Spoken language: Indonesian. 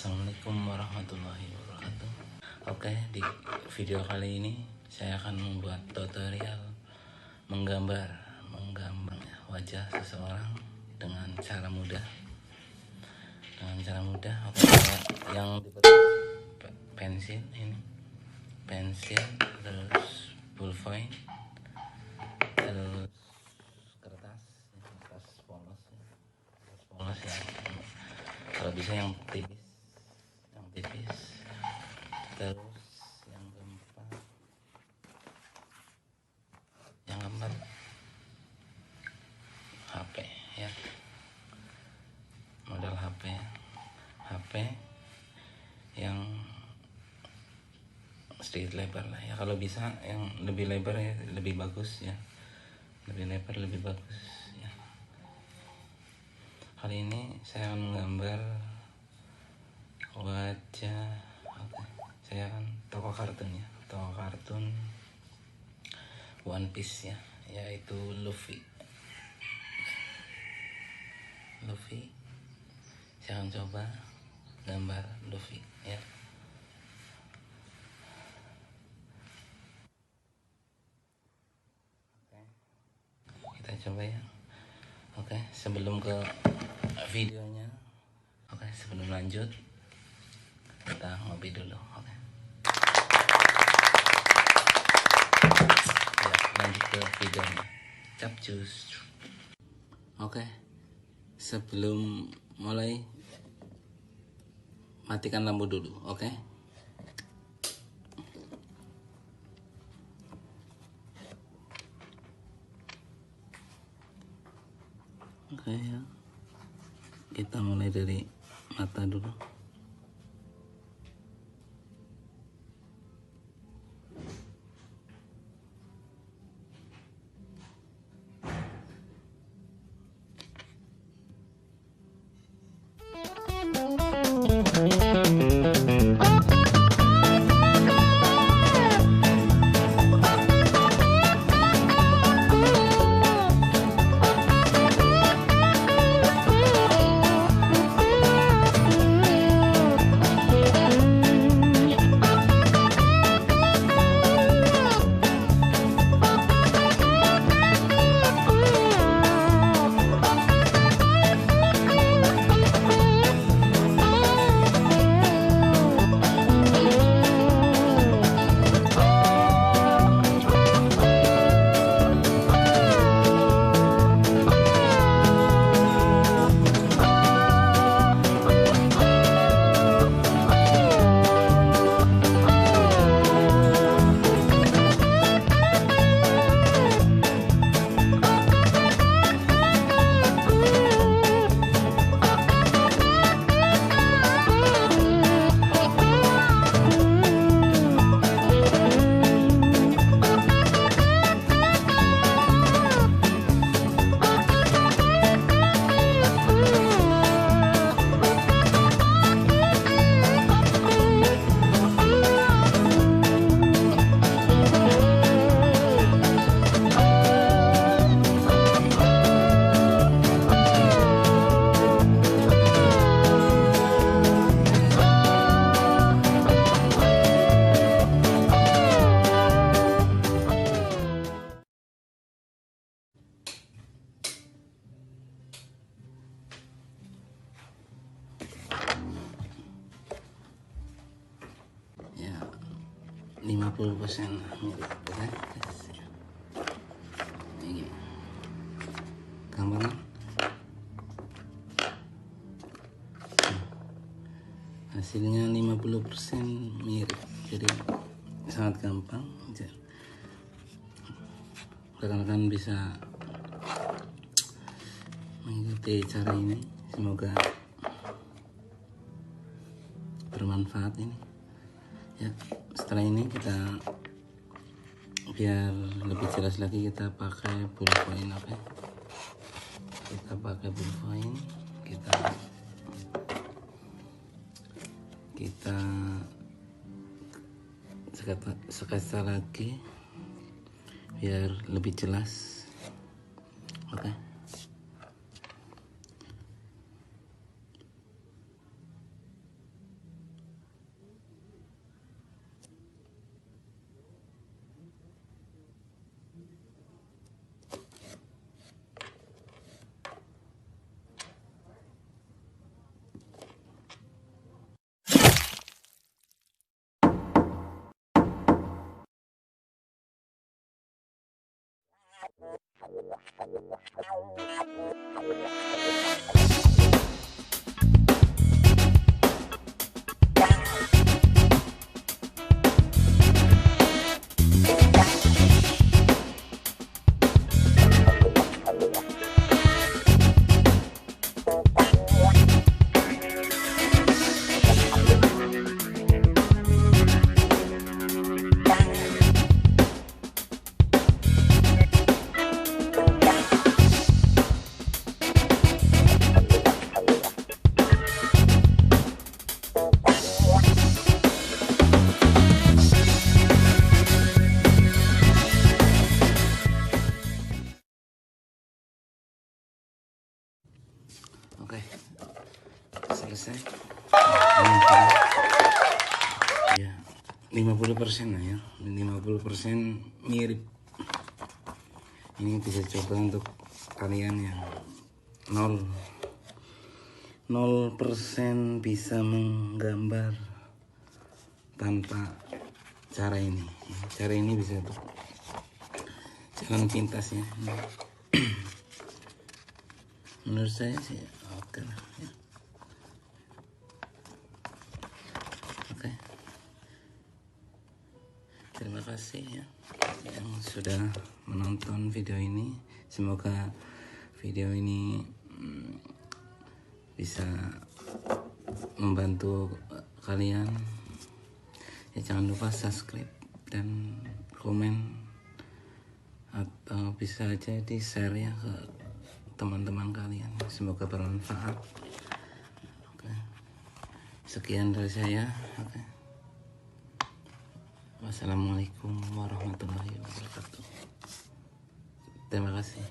Assalamualaikum warahmatullahi wabarakatuh. Oke, di video kali ini saya akan membuat tutorial menggambar wajah seseorang dengan cara mudah. Oke, yang pensil ini, terus ballpoint, terus kertas polos ya. Kalau bisa yang tipis, terus yang keempat HP ya, modal HP yang sedikit lebar lah ya, kalau bisa yang lebih lebar ya lebih bagus ya, lebih lebar lebih bagus ya. Kali ini saya akan menggambar wajah, saya akan tokoh kartun One Piece ya, yaitu Luffy. Saya akan coba gambar Luffy ya. Oke, kita coba ya. Oke, sebelum ke videonya, sebelum lanjut kita ngopi dulu. Oke. Ya, lanjut ke videonya. Capcus. Oke, sebelum mulai matikan lampu dulu. Oke. Oke ya, kita mulai dari mata dulu. Ya, 50% mirip kan? Ini gambarnya hasilnya 50% mirip, jadi sangat gampang. Rekan-rekan bisa mengikuti cara ini, semoga bermanfaat ini ya. Setelah ini kita, biar lebih jelas lagi, kita pakai ballpoint. Oke, kita pakai ballpoint, kita sketsa lagi biar lebih jelas. Oke. Oke, selesai. Ya, 50% lah ya, 50% mirip. Ini bisa coba untuk kalian yang 0% bisa menggambar tanpa cara ini. Cara ini bisa untuk jalan pintas ya. Menurut saya sih oke lah ya. Oke, terima kasih ya yang sudah menonton video ini. Semoga video ini bisa membantu kalian ya. Jangan lupa subscribe dan komen, atau bisa aja di share ya ke teman-teman kalian. Semoga bermanfaat. Oke. Sekian dari saya. Oke. Wassalamualaikum warahmatullahi wabarakatuh. Terima kasih.